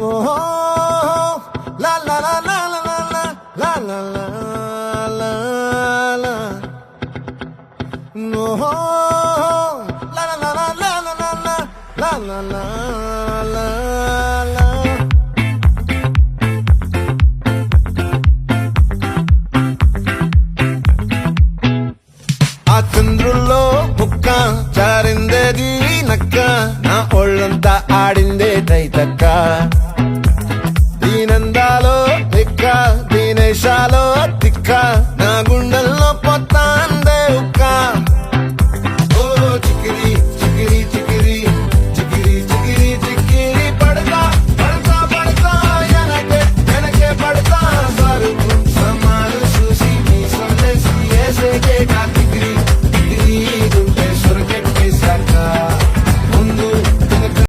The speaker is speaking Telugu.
ఓహో లా లా లా లా లా లా లా లా లా లా ఓహో లా లా లా లా లా లా లా లా లా లా లా ఆ చంద్రుల్లో బుక్క జారిందేది నక్క నా ఒళ్ళంతా ఆడిందే తైతక్క